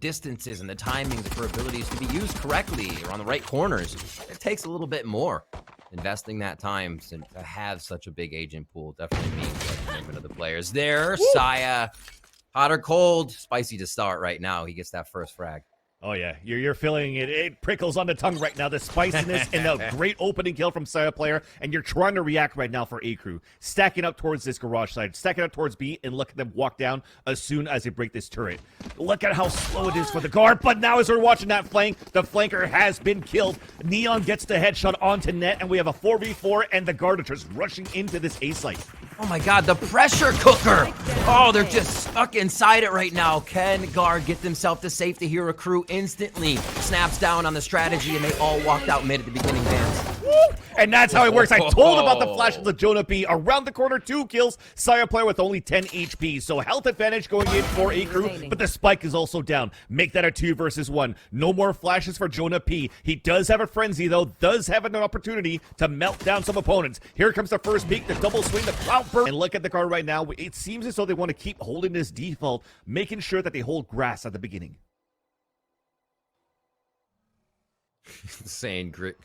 distances and the timings for abilities to be used correctly or on the right corners. It takes a little bit more. Investing that time to have such a big agent pool definitely means the movement of the players there. Saya, hot or cold, spicy to start right now. He gets that first frag. Oh, yeah. You're feeling it. It prickles on the tongue right now. The spiciness and the great opening kill from Saya player. And you're trying to react right now for AKREW. Stacking up towards this garage side. Stacking up towards B. And look at them walk down as soon as they break this turret. Look at how slow it is for the guard. But now as we're watching that flank, the flanker has been killed. Neon gets the headshot onto net. And we have a 4v4. And the guard are just rushing into this A site. Oh my god, the pressure cooker! Oh, they're just stuck inside it right now. Can guard get themselves to safety here? AKREW instantly snaps down on the strategy, and they all walked out mid at the beginning, fans. Woo! And that's how it works. I told about the flashes of Jonah P. Around the corner, 2 kills. Saya player with only 10 HP. So health advantage going in for AKREW, but the spike is also down. Make that a 2 versus 1. No more flashes for Jonah P. He does have a frenzy, though. Does have an opportunity to melt down some opponents. Here comes the first peek, the double swing, the clout burst. And look at the card right now. It seems as though they want to keep holding this default, making sure that they hold grass at the beginning. Saying grit.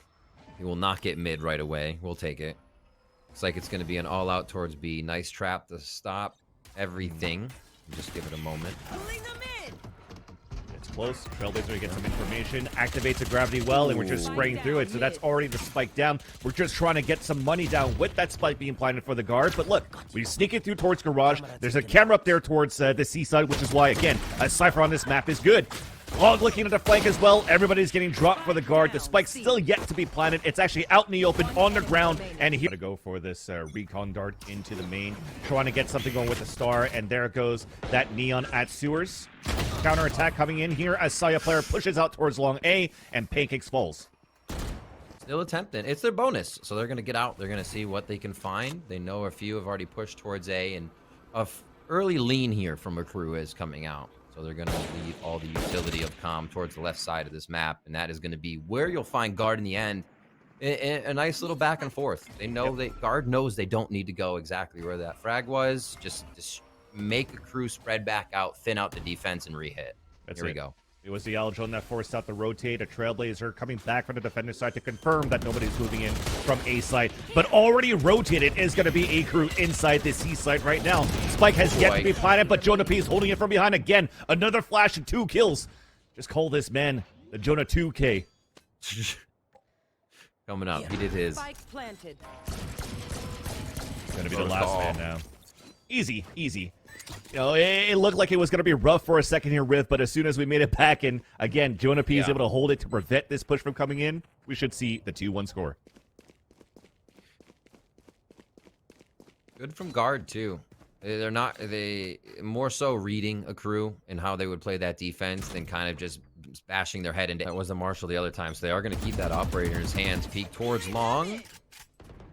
He will not get mid right away. We'll take it. Looks like it's going to be an all-out towards B. Nice trap to stop everything. Just give it a moment. It's close. Trailblazer gets some information. Activates the gravity well, and we're just spraying through it. So that's already the spike down. We're just trying to get some money down with that spike being planted for the guard. But look, we sneak it through towards garage. There's a camera up there towards the seaside, which is why, again, a Cypher on this map is good. Log looking at the flank as well. Everybody's getting dropped for the guard. The spike's still yet to be planted. It's actually out in the open on the ground. And here to go for this recon dart into the main. Trying to get something going with the star. And there goes that Neon at sewers. Counter attack coming in here as Saya player pushes out towards long A. And Pancakes falls. Still attempting. It's their bonus. So they're going to get out. They're going to see what they can find. They know a few have already pushed towards A. And a early lean here from AKREW is coming out. So they're going to leave all the utility of comm towards the left side of this map, and that is going to be where you'll find guard in the end. A nice little back and forth. They know that guard knows they don't need to go exactly where that frag was. Just make AKREW spread back out, thin out the defense, and rehit. Here we go. It was the Aldrone that forced out the rotate. A Trailblazer coming back from the defender side to confirm that nobody's moving in from A side. But already rotated is going to be AKREW inside the C side right now. Spike has yet to be planted, but Jonah P is holding it from behind again. Another flash and 2 kills. Just call this man the Jonah 2K. Coming up. He did his. Going to be the last man now. Easy, easy. You know, it looked like it was going to be rough for a second here, Riff, but as soon as we made it back, and again, Jonah P is able to hold it to prevent this push from coming in, we should see the 2-1 score. Good from guard, too. They're not, they more so reading AKREW and how they would play that defense than kind of just bashing their head into it. Was the Marshall the other time, so they are going to keep that operator in his hands. Peek towards long.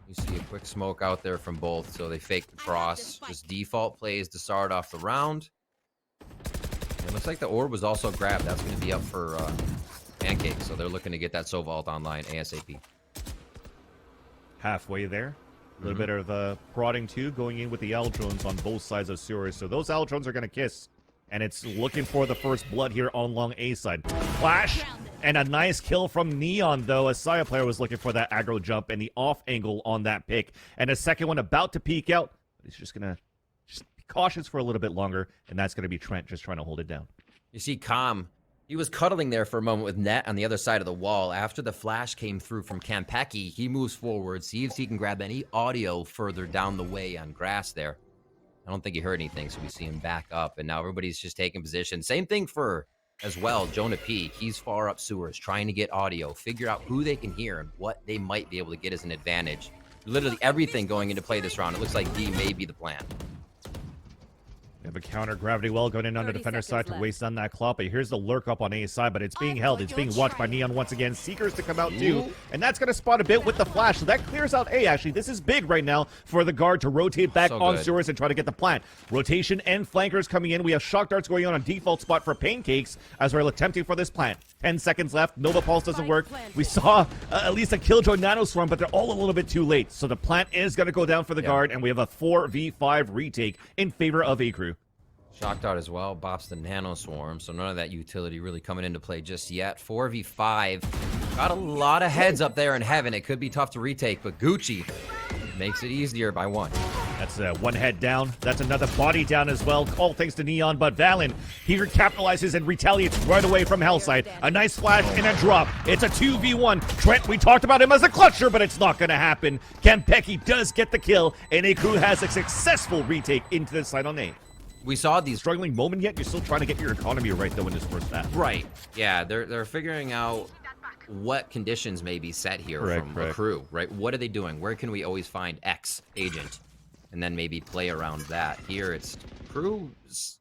You see a quick smoke out there from both, so they fake the cross. Just default plays to start off the round. It looks like the orb was also grabbed. That's going to be up for Pancakes, so they're looking to get that Sovalt online ASAP. Halfway there. A little bit of prodding, too, going in with the Aldrones on both sides of sewers. So those Aldrones are going to kiss. And it's looking for the first blood here on long A side. Flash! And a nice kill from Neon, though, as Saya player was looking for that aggro jump and the off angle on that pick. And a second one about to peek out. He's just going to be cautious for a little bit longer, and that's going to be Trent just trying to hold it down. You see Calm. He was cuddling there for a moment with Net on the other side of the wall. After the flash came through from Kampeki, he moves forward, see if he can grab any audio further down the way on grass there. I don't think he heard anything, so we see him back up, and now everybody's just taking position. Same thing for, as well, Jonah P. He's far up sewers, trying to get audio, figure out who they can hear and what they might be able to get as an advantage. Literally everything going into play this round. It looks like D may be the plan. We have a counter gravity well going in on the defender side to waste on that claw, but here's the lurk up on A side, but it's being held. It's being watched by Neon once again. Seekers to come out too, and that's going to spot a bit with the flash, so that clears out A. Actually, this is big right now for the guard to rotate back on sewers and try to get the plant. Rotation and flankers coming in. We have shock darts going on default spot for Pancakes as we're attempting for this plant. 10 seconds left. Nova Pulse doesn't work. We saw at least a Killjoy Nanoswarm, but they're all a little bit too late. So the plant is going to go down for the guard, and we have a 4v5 retake in favor of AKREW. Shocked out as well. Bops the Nano Swarm, so none of that utility really coming into play just yet. 4v5. Got a lot of heads up there in heaven. It could be tough to retake, but Gucci makes it easier by 1. That's one head down. That's another body down as well. All thanks to Neon, but Valen here capitalizes and retaliates right away from Hellside. A nice flash and a drop. It's a 2v1. Trent, we talked about him as a clutcher, but it's not going to happen. Kempeki does get the kill, and AKREW has a successful retake into the side on A. We saw these Struggling moment yet? You're still trying to get your economy right, though, in this first half. right. Yeah, they're figuring out what conditions may be set here from AKREW, right? What are they doing? Where can we always find X agent? And then maybe play around that. Here, it's AKREW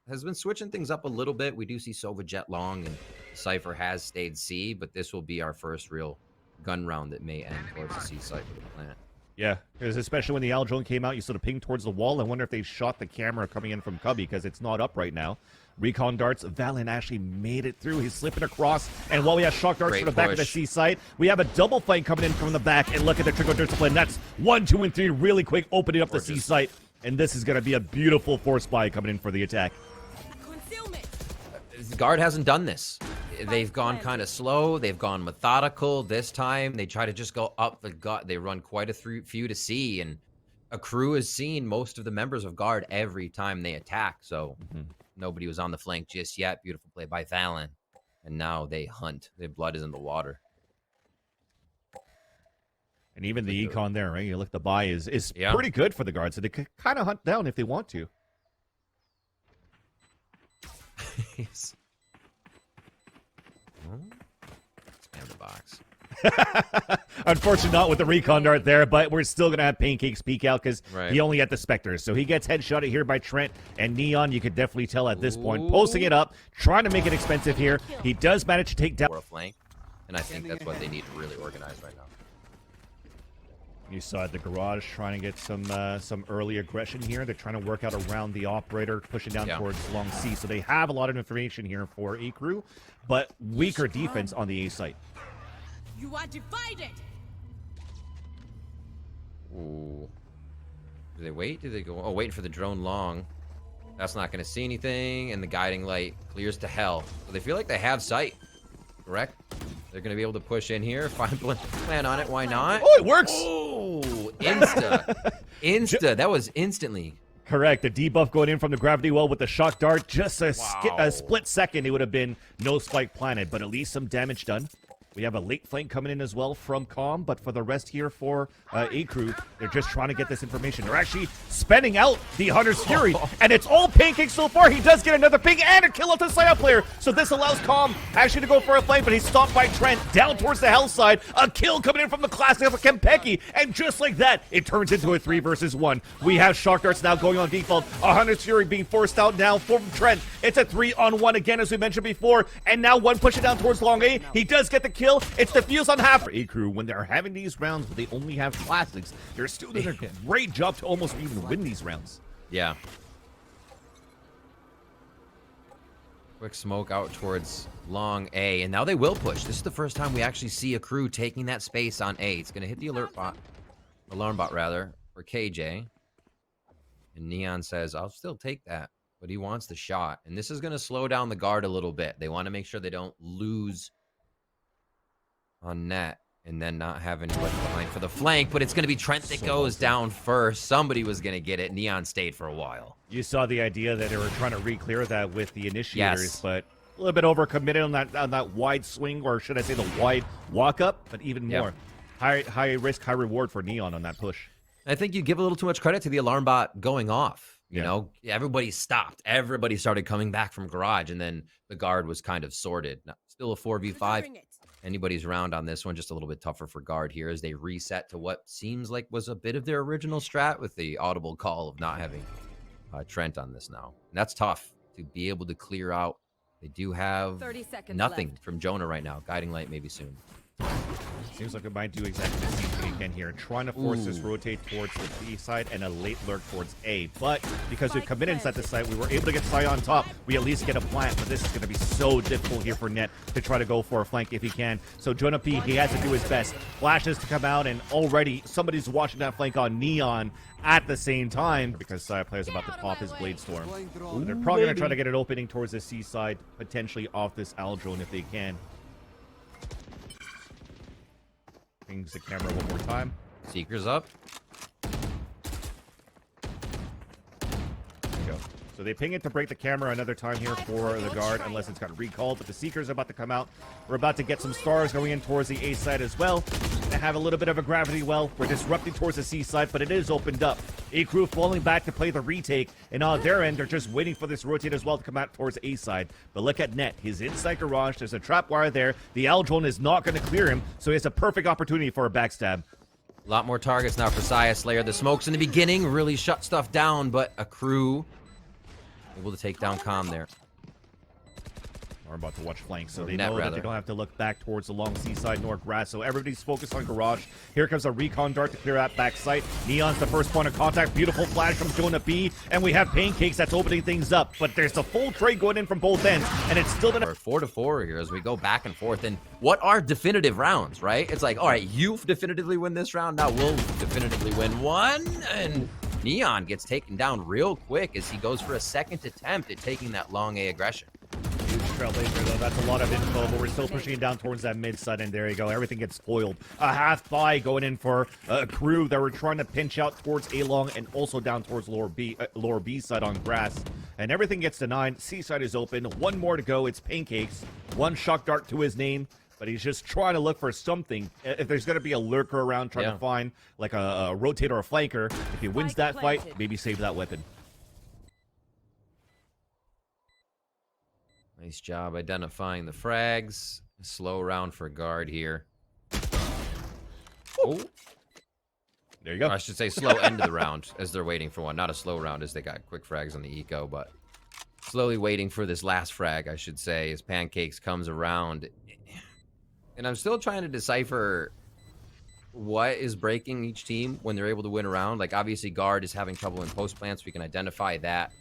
has been switching things up a little bit. We do see Sova jet long, and Cypher has stayed C, but this will be our first real gun round that may end towards the C site of the plant. Yeah, because especially when the Al drone came out, you sort of pinged towards the wall. I wonder if they shot the camera coming in from Cubby, because it's not up right now. Recon darts. Valen actually made it through. He's slipping across. And while we have shock darts from the back of the C site, we have a double flank coming in from the back. And look at the trickle discipline. That's 1, 2, and 3 really quick, opening up the C site. And this is going to be a beautiful force buy coming in for the attack. Guard hasn't done this. They've gone kind of slow. They've gone methodical. This time, they try to just go up the gut. They run quite a few to C. And AKREW has seen most of the members of Guard every time they attack. So nobody was on the flank just yet. Beautiful play by Valen. And now they hunt. Their blood is in the water. And even the econ there, right? You look, the buy is pretty good for the Guard. So they could kind of hunt down if they want to. Spam the box. Unfortunately, not with the recon dart there, but we're still going to have Pancakes peek out because he only had the Spectres. So he gets headshotted here by Trent, and Neon, you could definitely tell at this point, posting it up, trying to make it expensive here. He does manage to take down a flank, and I think that's what they need to really organize right now. You saw at the garage trying to get some early aggression here. They're trying to work out around the operator, pushing down towards long C. So they have a lot of information here for AKREW, but weaker defense on the A site. You are divided. Ooh. Do they wait? Do they go? Oh, waiting for the drone long. That's not going to see anything, and the guiding light clears to hell. So they feel like they have sight. Correct? They're going to be able to push in here, find plan on it. Why not? Oh, it works! Oh, insta. Insta. That was instantly. Correct. The debuff going in from the gravity well with the shock dart. Just a split second, it would have been no spike planted, but at least some damage done. We have a late flank coming in as well from Calm, but for the rest here for AKREW, they're just trying to get this information. They're actually spending out the Hunter's Fury, and it's all Pancakes so far. He does get another ping and a kill off the side player, so this allows Calm actually to go for a flank, but he's stopped by Trent down towards the hell side. A kill coming in from the classic of Kempeki, and just like that, it turns into a 3 versus 1. We have shock darts now going on default. A Hunter's Fury being forced out now from Trent. It's a 3-on-1 again, as we mentioned before, and now one pushing down towards long A. He does get the kill. It's defused on half. AKREW, when they're having these rounds, but they only have plastics, they're still doing a great job to almost even win these rounds. Yeah. Quick smoke out towards long A, and now they will push. This is the first time we actually see AKREW taking that space on A. It's going to hit the alarm bot rather, for KJ. And Neon says, I'll still take that, but he wants the shot. And this is going to slow down the Guard a little bit. They want to make sure they don't lose on net and then not have anybody behind for the flank, but it's going to be Trent that goes down first. Somebody was going to get it. Neon stayed for a while. You saw the idea that they were trying to re-clear that with the initiators, but a little bit overcommitted on that wide swing, or should I say the wide walk-up, but even more. High risk, high reward for Neon on that push. I think you give a little too much credit to the alarm bot going off. You know, everybody stopped. Everybody started coming back from garage, and then the Guard was kind of sorted. Now, still a 4v5. Anybody's round on this one, just a little bit tougher for Guard here as they reset to what seems like was a bit of their original strat with the audible call of not having Trent on this now. And that's tough to be able to clear out. They do have nothing from Jonah right now. Guiding light maybe soon. Seems like it might do exactly the same thing again here, trying to force this rotate towards the B side and a late lurk towards A. But because we've committed inside the site, we were able to get Sai on top. We at least get a plant, but this is going to be so difficult here for Net to try to go for a flank if he can. So Jonah P, he has to do his best. Flashes to come out, and already somebody's watching that flank on Neon at the same time because Sai player's about to pop his Blade Storm. They're probably going to try to get an opening towards the C side, potentially off this Al drone if they can. Pings the camera one more time. Seeker's up. There we go. So they ping it to break the camera another time here for the guard, unless it's got recalled. But the Seeker's about to come out. We're about to get some stars going in towards the A side as well. They have a little bit of a gravity well. We're disrupting towards the C side, but it is opened up. AKREW falling back to play the retake, and on their end, they're just waiting for this rotate as well to come out towards A side. But look at Net. He's inside garage. There's a trap wire there. The Al drone is not going to clear him, so he has a perfect opportunity for a backstab. A lot more targets now for Saya Slayer. The smokes in the beginning really shut stuff down, but AKREW able to take down Calm there. We're about to watch flanks, so Or they Net, know that rather. they don't have to look back towards the long seaside nor grass. So everybody's focused on garage. Here comes a recon dart to clear out back sight. Neon's the first point of contact. Beautiful flash from Jonah B. And we have Pancakes that's opening things up. But there's the full trade going in from both ends, and it's still gonna. We're 4-4 here as we go back and forth. And what are definitive rounds, right? It's like, all right, you definitively win this round. Now we'll definitively win one. And Neon gets taken down real quick as he goes for a second attempt at taking that long A aggression. Huge trailblazer, though. That's a lot of info, but we're still pushing it down towards that mid side, and there you go. Everything gets spoiled. A half buy going in for AKREW that were trying to pinch out towards A long and also down towards lower B side on grass. And everything gets denied. C side is open. One more to go. It's Pancakes. One shock dart to his name. But he's just trying to look for something. If there's going to be a lurker around trying to find like a rotator or a flanker, if he wins that fight, maybe save that weapon. Nice job identifying the frags. Slow round for guard here. Oh, There you go. I should say slow end of the round as they're waiting for one. Not a slow round as they got quick frags on the eco, but slowly waiting for this last frag, I should say, as Pancakes comes around. And I'm still trying to decipher what is breaking each team when they're able to win a round. Like, obviously, guard is having trouble in post plants. We can identify that.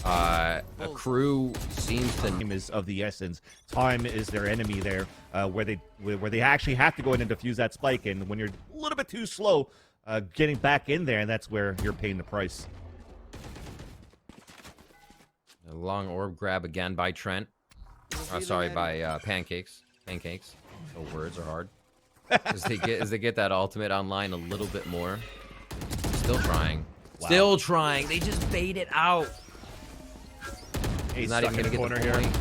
AKREW seems to... Time is of the essence. Time is their enemy there, where they actually have to go in and defuse that spike. And when you're a little bit too slow getting back in there, and that's where you're paying the price. A long orb grab again by Trent. Sorry, by Pancakes. Pancakes. No words are hard. As they get that ultimate online a little bit more. Still trying. Wow. Still trying. They just bait it out. He's not even gonna get the point.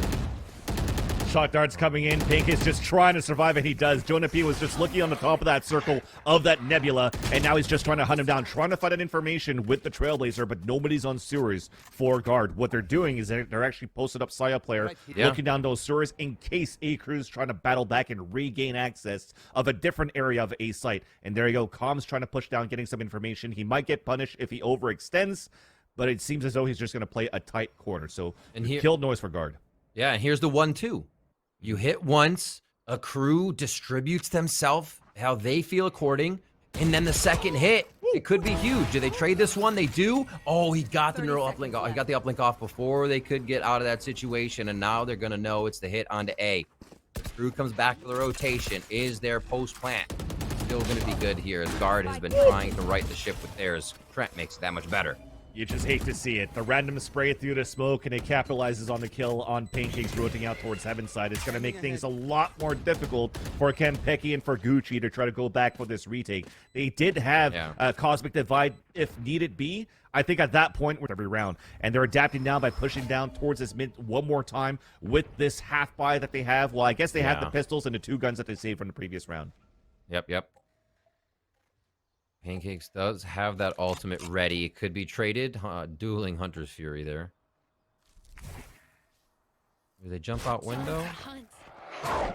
Shot darts coming in. Pink is just trying to survive, and he does. Jonah P was just looking on the top of that circle of that nebula, and now he's just trying to hunt him down, trying to find that information with the Trailblazer, but nobody's on sewers for guard. What they're doing is they're actually posted up Saya player, looking down those sewers in case AKREW's trying to battle back and regain access of a different area of A site. And there you go. Com's trying to push down, getting some information. He might get punished if he overextends, but it seems as though he's just going to play a tight corner. So, killed noise for guard. Yeah, and here's the 1-2. You hit once, AKREW distributes themselves how they feel according, and then the second hit, it could be huge. Do they trade this one? They do. Oh, he got the neural uplink off. He got the uplink off before they could get out of that situation, and now they're going to know it's the hit onto A. AKREW comes back to the rotation. Is their post plant still going to be good here? As guard has been trying to right the ship with theirs. Trent makes it that much better. You just hate to see it. The random spray through the smoke, and it capitalizes on the kill on Pancakes rotating out towards Heaven side. It's going to make things a lot more difficult for Kempeki and for Gucci to try to go back for this retake. They did have Cosmic Divide if needed be. I think at that point, with every round, and they're adapting now by pushing down towards this mid one more time with this half buy that they have. Well, I guess they have the pistols and the 2 guns that they saved from the previous round. Yep. Pancakes does have that ultimate ready. It could be traded. Dueling Hunter's Fury there. Do they jump out window?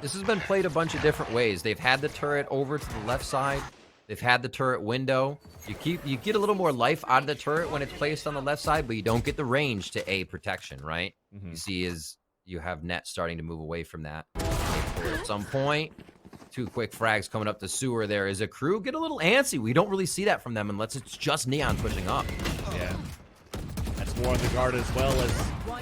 This has been played a bunch of different ways. They've had the turret over to the left side. They've had the turret window. You get a little more life out of the turret when it's placed on the left side, but you don't get the range to A protection, right? You see is you have Net starting to move away from that. At some point, 2 quick frags coming up the sewer there. Is AKREW get a little antsy? We don't really see that from them unless it's just Neon pushing up. Yeah. That's more on the guard as well as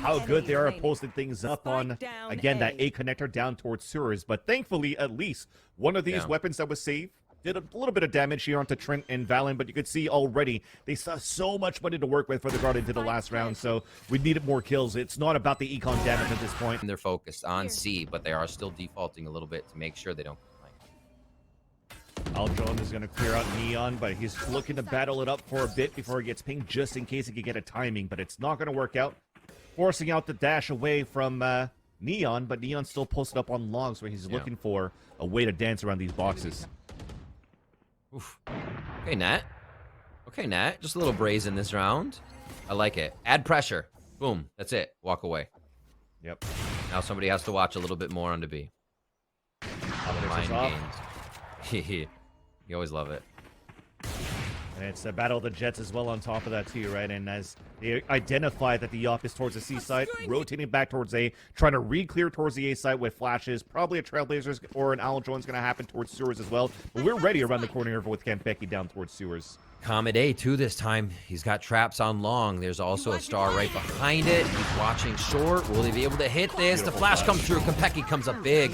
how good they are at posting things up on, again, that A connector down towards sewers. But thankfully, at least one of these weapons that was saved did a little bit of damage here onto Trent and Valen, but you could see already they saw so much money to work with for the guard into the last round, so we needed more kills. It's not about the econ damage at this point. And they're focused on C, but they are still defaulting a little bit to make sure they don't. Aljon is going to clear out Neon, but he's looking to battle it up for a bit before he gets pinged, just in case he could get a timing, but it's not going to work out. Forcing out the dash away from Neon, but Neon's still posted up on logs where he's looking for a way to dance around these boxes. Oof. Okay, Nat. Okay, Nat. Just a little brazen this round. I like it. Add pressure. Boom. That's it. Walk away. Yep. Now somebody has to watch a little bit more on the B. Mind games. You always love it. And it's a battle of the Jets as well on top of that too, right? And as they identify that the op is towards the C side, rotating back towards A, trying to re-clear towards the A side with flashes. Probably a Trailblazers or an Aljon's going to happen towards sewers as well. But we're ready around the corner here with Kempeki down towards sewers. Comet A too this time. He's got traps on long. There's also a star right behind it. He's watching short. Will he be able to hit this? The flash comes through. Kempeki comes up big.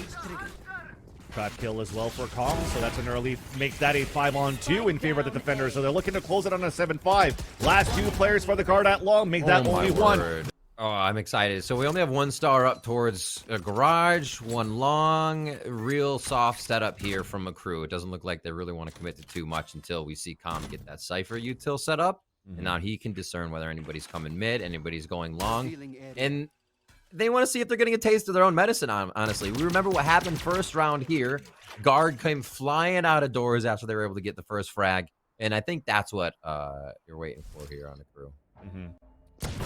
Trap kill as well for Kong, so that's an early, makes that a 5-on-2 in favor of the defenders. So they're looking to close it on a 7-5. Last 2 players for the guard at long, make that only 1. Oh, I'm excited. So we only have 1 star up towards a garage, 1 long, real soft setup here from AKREW. It doesn't look like they really want to commit to too much until we see Com get that Cypher util set up. And now he can discern whether anybody's coming mid, anybody's going long. And they want to see if they're getting a taste of their own medicine, honestly. We remember what happened first round here. Guard came flying out of doors after they were able to get the first frag. And I think that's what you're waiting for here on AKREW.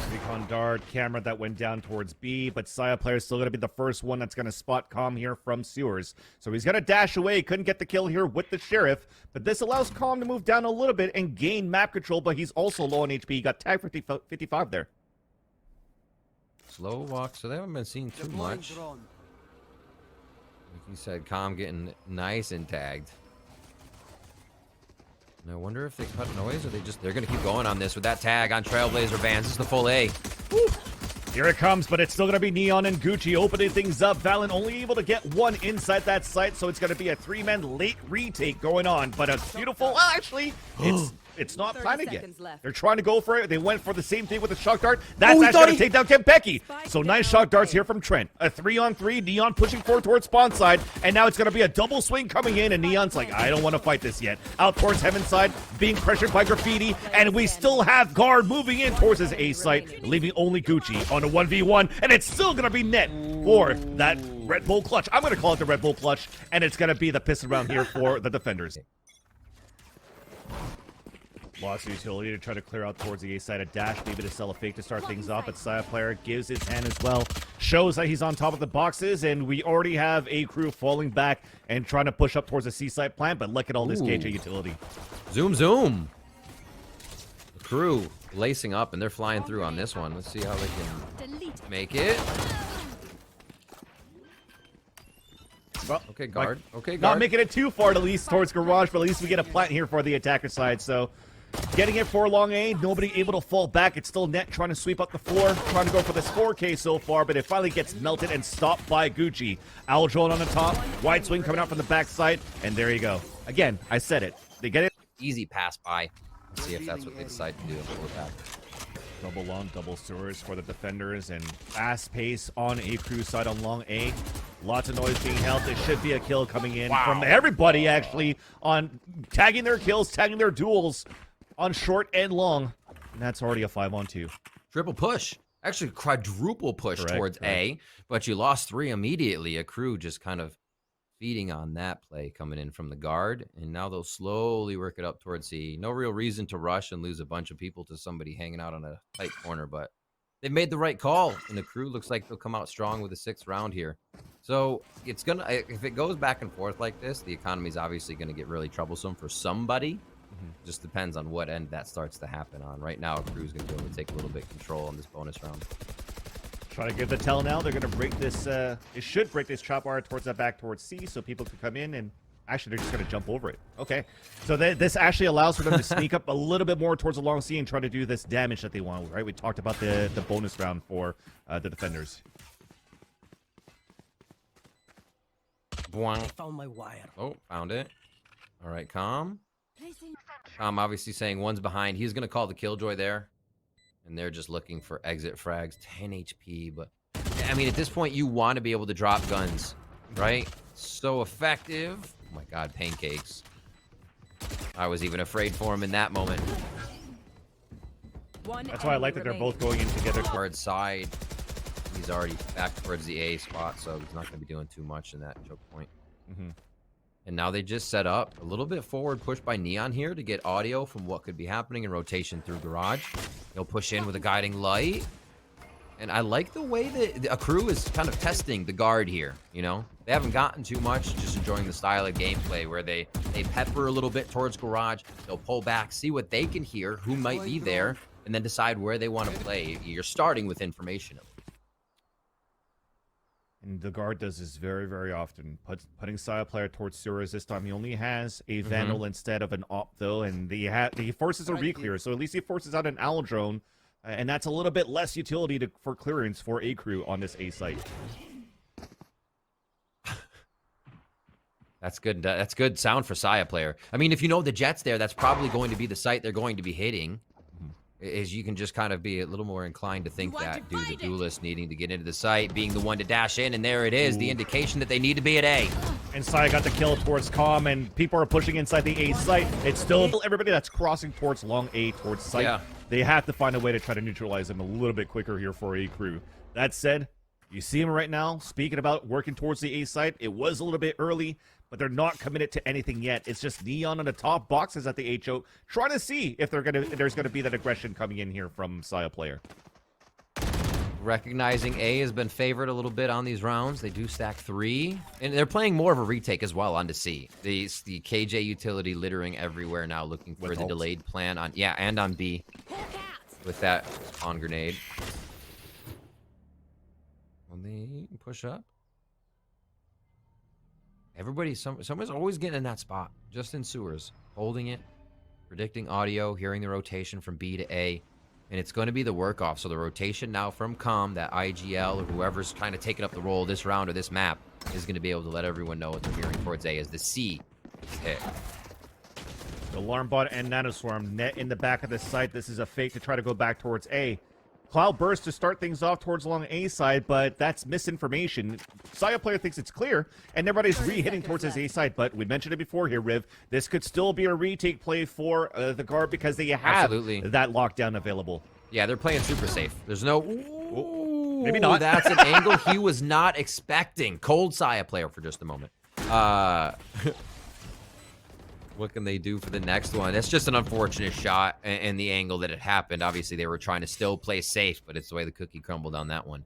Recon dart, camera that went down towards B, but Saya player is still going to be the first one that's going to spot Com here from sewers. So he's going to dash away. Couldn't get the kill here with the Sheriff, but this allows Com to move down a little bit and gain map control, but he's also low on HP. He got tagged for 55 there. Slow walk, so they haven't been seeing too much. Like you said, Com getting nice and tagged. And I wonder if they cut noise or they're going to keep going on this with that tag on Trailblazer Vans. This is the full A. Woo. Here it comes, but it's still going to be Neon and Gucci opening things up. Valen only able to get 1 inside that site, so it's going to be a 3-man late retake going on. But a beautiful, well, actually, it's not planted yet. They're trying to go for it. They went for the same thing with the shock dart. That's actually going to take down Kempeki. So nice shock darts here from Trent. A 3-on-3. Neon pushing forward towards spawn side. And now it's going to be a double swing coming in. And Neon's like, I don't want to fight this yet. Out towards Heaven side, being pressured by Graffiti. And we still have guard moving in towards his A site, leaving only Gucci on a 1v1. And it's still going to be net for that Red Bull clutch. I'm going to call it the Red Bull clutch. And it's going to be the piston round here for the defenders. Lost utility to try to clear out towards the A side. A dash, maybe to sell a fake to start things off, but Saya player gives his hand as well. Shows that he's on top of the boxes, and we already have AKREW falling back and trying to push up towards the C side plant, but look at all this KJ utility. Zoom, zoom. AKREW lacing up, and they're flying through on this one. Let's see how they can make it. Well, okay, guard. Okay, guard. Not making it too far, at least, towards garage, but at least we get a plant here for the attacker side, so getting it for long A, nobody able to fall back. It's still net trying to sweep up the floor, trying to go for this 4K so far, but it finally gets melted and stopped by Gucci. Aljon on the top, wide swing coming out from the backside, and there you go. Again, I said it. They get it. Easy pass by. Let's see if that's what they decide to do. Double long, double sewers for the defenders, and fast pace on AKREW side on long A. Lots of noise being held. There should be a kill coming in from everybody, actually, on tagging their kills, tagging their duels on short and long. And that's already a 5-on-2. Triple push. Actually, quadruple push towards A, but you lost 3 immediately. AKREW just kind of feeding on that play coming in from the guard, and now they'll slowly work it up towards C. No real reason to rush and lose a bunch of people to somebody hanging out on a tight corner, but they've made the right call, and AKREW looks like they'll come out strong with the 6th round here. So it's gonna, if it goes back and forth like this, the economy is obviously going to get really troublesome for somebody. Just depends on what end that starts to happen on. Right now, AKREW is going to be able to take a little bit control on this bonus round. Try to give the tell now. They're going to break this. It should break this chop wire towards that back towards C, so people can come in and Actually, they're just going to jump over it. Okay. So this actually allows for them to sneak up a little bit more towards the long C and try to do this damage that they want, right? We talked about the bonus round for the defenders. Boing. Found my wire. Oh, found it. All right, Calm. Calm obviously saying one's behind. He's going to call the Killjoy there. And they're just looking for exit frags. 10 HP, but... I mean, at this point, you want to be able to drop guns, right? So effective. Oh my god, pancakes. I was even afraid for him in that moment. That's why I like that they're both going in together. Guard side. He's already back towards the A spot, so he's not going to be doing too much in that choke point. And now they just set up a little bit forward push by Neon here to get audio from what could be happening in rotation through Garage. He'll push in with a guiding light. And I like the way that AKREW is kind of testing the guard here, you know? They haven't gotten too much, just enjoying the style of gameplay where they pepper a little bit towards Garage. They'll pull back, see what they can hear, who might be there, and then decide where they want to play. You're starting with information. And the guard does this very, very often. Putting Saya player towards sewers. This time he only has a Vandal instead of an Op, though, and he forces a reclear, so at least he forces out an Owl Drone. And that's a little bit less utility for clearance for AKREW on this A site. That's good. That's good sound for Saya player. I mean, if you know the Jet's there, that's probably going to be the site they're going to be hitting. Is you can just kind of be a little more inclined to think that due to the duelist needing to get into the site, being the one to dash in, and there it is, the indication that they need to be at A. And Saya got the kill towards Calm, and people are pushing inside the A site. It's still everybody that's crossing towards long A towards site. Yeah. They have to find a way to try to neutralize them a little bit quicker here for AKREW. That said, you see him right now speaking about working towards the A site. It was a little bit early, but they're not committed to anything yet. It's just Neon on the top boxes at the HO, trying to see if there's gonna be that aggression coming in here from Saya player. Recognizing A has been favored a little bit on these rounds. They do stack 3, and they're playing more of a retake as well onto C. The KJ utility littering everywhere now, looking for the delayed plan on and on B with that on grenade. Will they push up? Someone's always getting in that spot, just in sewers, holding it, predicting audio, hearing the rotation from B to A. And it's going to be the work off. So the rotation now from Calm, that IGL, or whoever's kind of taking up the role this round or this map, is going to be able to let everyone know what they're hearing towards A as the C is hit. The Alarm Bot and Nanoswarm net in the back of the site. This is a fake to try to go back towards A. Cloud Burst to start things off towards along A side, but that's misinformation. Saya player thinks it's clear, and everybody's re-hitting towards his A side, but we mentioned it before here, Riv. This could still be a retake play for the guard because they have that lockdown available. Yeah, they're playing super safe. There's no... Ooh, maybe not. That's an angle he was not expecting. Cold Saya player for just a moment. What can they do for the next one? That's just an unfortunate shot and the angle that it happened. Obviously, they were trying to still play safe, but it's the way the cookie crumbled on that one.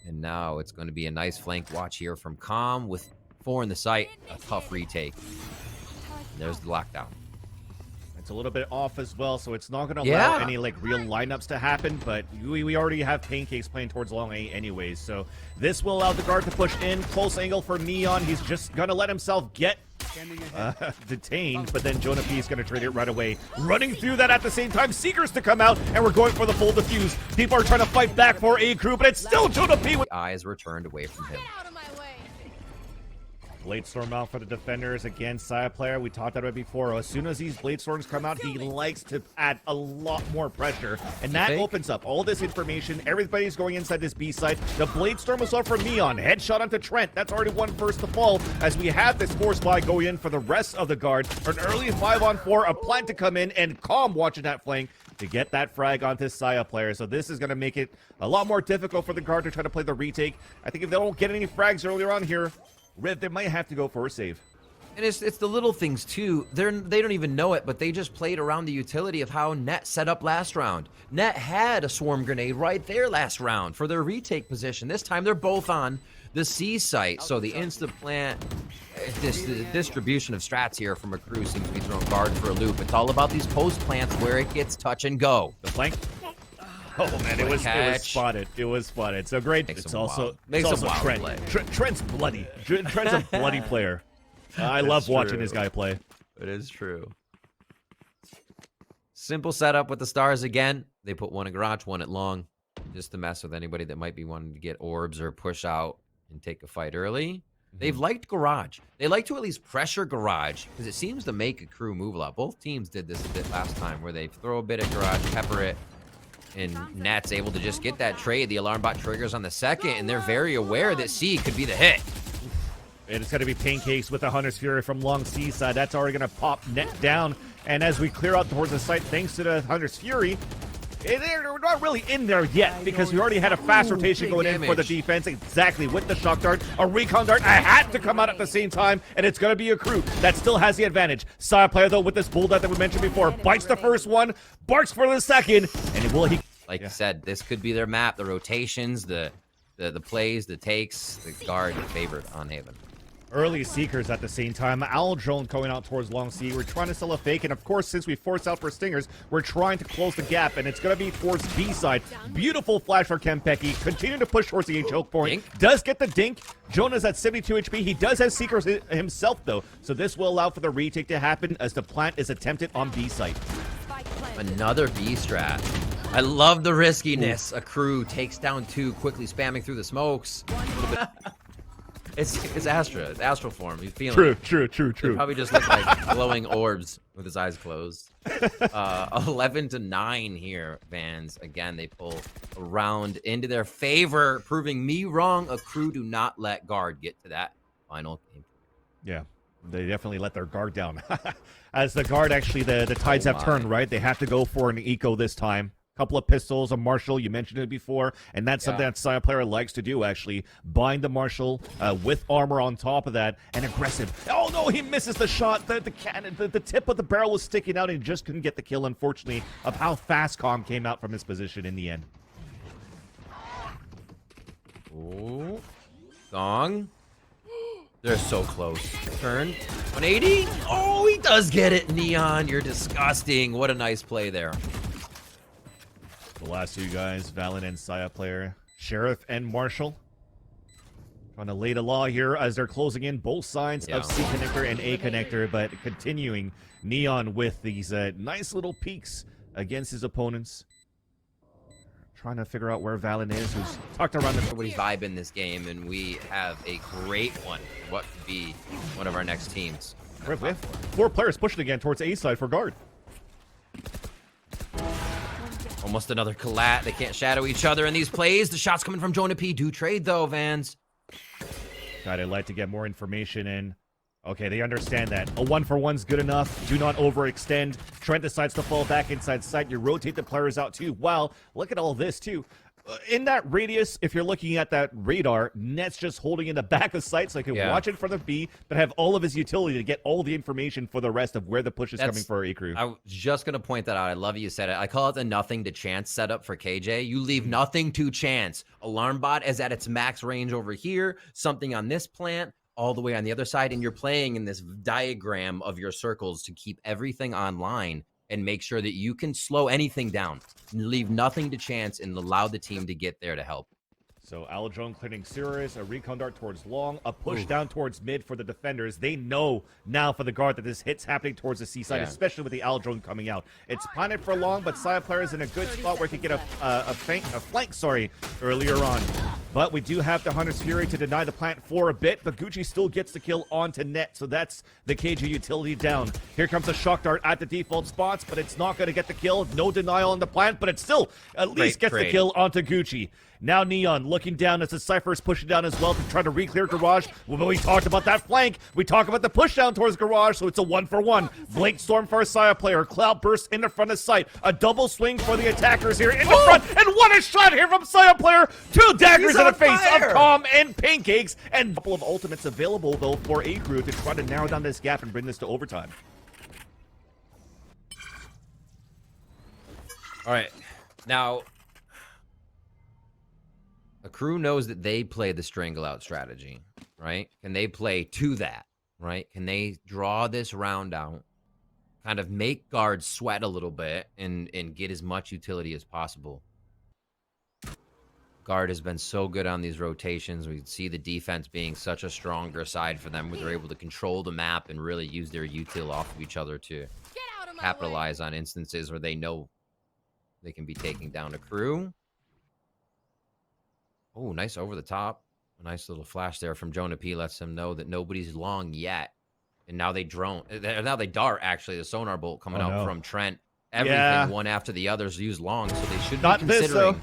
And now it's going to be a nice flank watch here from Calm with 4 in the sight. A tough retake. And there's the lockdown. It's a little bit off as well, so it's not going to allow any real lineups to happen, but we already have Pancakes playing towards long A anyways, so this will allow the guard to push in. Close angle for Neon. He's just going to let himself get detained, but then Jonah P is going to trade it right away. Running through that at the same time, Seekers to come out, and we're going for the full defuse. People are trying to fight back for AKREW, but it's still Jonah P. Eyes were turned away from him. Blade Storm out for the defenders. Again, Saya player, we talked about it before. As soon as these Blade Storms come out, he likes to add a lot more pressure. And that opens up all this information. Everybody's going inside this B site. The Blade Storm was off for Neon. Headshot onto Trent. That's already one first to fall. As we have this force buy go in for the rest of the guard. An early 5-on-4, a plant to come in, and Calm watching that flank to get that frag onto Saya player. So this is going to make it a lot more difficult for the guard to try to play the retake. I think if they don't get any frags earlier on here, Riv, they might have to go for a save. And it's the little things, too. They don't even know it, but they just played around the utility of how Net set up last round. Net had a swarm grenade right there last round for their retake position. This time, they're both on the C site. So the insta-plant, the distribution of strats here from AKREW seems to be throwing guard for a loop. It's all about these post plants where it gets touch and go. The flank. Oh man, it was spotted. It was spotted. So great. It's also Trent. Trent's bloody. Trent's a bloody player. I love watching this guy play. It is true. Simple setup with the stars again. They put one at garage, one at long, just to mess with anybody that might be wanting to get orbs or push out and take a fight early. They've liked garage. They like to at least pressure garage because it seems to make a crew move a lot. Both teams did this a bit last time where they throw a bit at garage, pepper it, and Nat's able to just get that trade. The alarm bot triggers on the second, and they're very aware that C could be the hit. And it's going to be Pancakes with the Hunter's Fury from long seaside. That's already going to pop net down. And as we clear out towards the site, thanks to the Hunter's Fury, we're not really in there yet because we already had a fast rotation going in for the defense. Exactly, with the shock dart, a recon dart. I had to come out at the same time, and it's going to be a crew that still has the advantage. Side player, though, with this bull dart that we mentioned before, bites the first one, barks for the second, and will he... Like you said, this could be their map, the rotations, the plays, the takes, the guard favored on Haven. Early Seekers at the same time. Owl Drone going out towards Long C. We're trying to sell a fake, and of course, since we forced out for Stingers, we're trying to close the gap, and it's going to be towards B side. Beautiful flash for Kempeki. Continue to push towards the choke point. Dink. Does get the dink. Jonah's at 72 HP. He does have Seekers himself, though, so this will allow for the retake to happen as the plant is attempted on B site. Another B strat. I love the riskiness. A crew takes down two, quickly spamming through the smokes. It's Astra. It's Astral form. He's feeling True. He probably just looked like glowing orbs with his eyes closed. 11-9 here, Vans. Again, they pull a round into their favor, proving me wrong. A crew do not let guard get to that final game. Yeah, they definitely let their guard down. As the guard, actually, the tides have turned, right? They have to go for an eco this time. Couple of pistols, a Marshal, you mentioned it before, and that's something that Side player likes to do, actually. Bind the Marshal with armor on top of that, and aggressive. Oh no, he misses the shot. The cannon, the tip of the barrel was sticking out, and he just couldn't get the kill, unfortunately, of how fast Calm came out from his position in the end. Oh, Gong. They're so close. Turn. 180. Oh, he does get it, Neon. You're disgusting. What a nice play there. The last two guys, Valen and Saya player, Sheriff and Marshal. Trying to lay the law here as they're closing in both sides of C connector and A connector, but continuing Neon with these nice little peeks against his opponents. Trying to figure out where Valen is, who's tucked around the... Everybody's vibe in this game, and we have a great one. What could be one of our next teams? We have 4 players pushing again towards A side for guard. Almost another collat. They can't shadow each other in these plays. The shots coming from Jonah P. Do trade, though, Vans. God, I'd like to get more information in. Okay, they understand that. A 1-for-1's good enough. Do not overextend. Trent decides to fall back inside sight. You rotate the players out, too. Wow, look at all this, too. In that radius, if you're looking at that radar, Net's just holding in the back of sight so I can watch it from the B, but have all of his utility to get all the information for the rest of where the push is coming for AKREW. I was just going to point that out. I love you said it. I call it the nothing to chance setup for KJ. You leave nothing to chance. Alarm bot is at its max range over here, something on this plant, all the way on the other side, and you're playing in this diagram of your circles to keep everything online and make sure that you can slow anything down, leave nothing to chance, and allow the team to get there to help. So Aladrone clearing Sirius, a recon dart towards long, a push down towards mid for the defenders. They know now for the guard that this hit's happening towards the seaside, especially with the Aladrone coming out. It's planted for long, but side player is in a good spot where he can get a flank earlier on. But we do have the Hunter's Fury to deny the plant for a bit, but Gucci still gets the kill onto net, so that's the KJ utility down. Here comes a shock dart at the default spots, but it's not going to get the kill. No denial on the plant, but it still at least gets the kill onto Gucci. Now Neon looking down as the Cypher is pushing down as well to try to re-clear Garage. Well, we talked about that flank. We talked about the push down towards Garage, so it's a 1-for-1. Blink Storm for a Saya player. Cloud Burst in the front of sight. A double swing for the attackers here in the front. And what a shot here from Saya player. 2 daggers in the face of Calm and Pancakes. And a couple of ultimates available, though, for AKREW to try to narrow down this gap and bring this to overtime. All right. Now, a crew knows that they play the strangle out strategy, right? Can they play to that, right? Can they draw this round out, kind of make guards sweat a little bit and get as much utility as possible? Guard has been so good on these rotations. We see the defense being such a stronger side for them, where they're able to control the map and really use their util off of each other to Get out of my capitalize on instances where they know they can be taking down a crew. Oh, nice over the top. A nice little flash there from Jonah P. Lets them know that nobody's long yet. And now they drone. Now they dart, actually. The sonar bolt coming out from Trent. Everything one after the others use long, so they should be considering.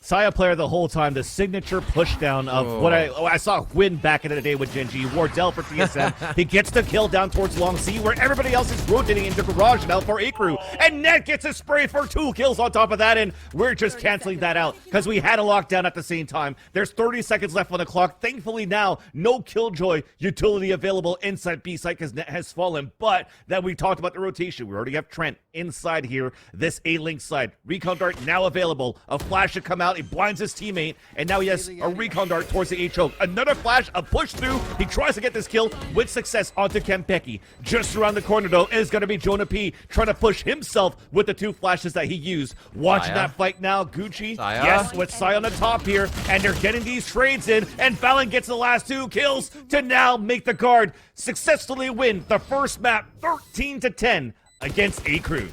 Saya player the whole time, the signature pushdown of what I saw win back in the day with Genji. Wardell for TSM. He gets the kill down towards Long C, where everybody else is rotating into Garage now for AKREW. And Net gets a spray for 2 kills on top of that, and we're just canceling that out because we had a lockdown at the same time. There's 30 seconds left on the clock. Thankfully now, no Killjoy utility available inside B site because Net has fallen. But then we talked about the rotation. We already have Trent inside here. This A-Link side. Recon Dart now available. A flash should come out. He blinds his teammate, and now he has a recon dart towards the H-Choke. Another flash, a push through. He tries to get this kill with success onto Kempeki. Just around the corner, though, is going to be Jonah P. trying to push himself with the 2 flashes that he used. Watching that fight now, Gucci. Saya. Yes, with Saya on the top here, and they're getting these trades in, and Fallon gets the last 2 kills to now make the guard successfully win the first map 13-10 against AKREW.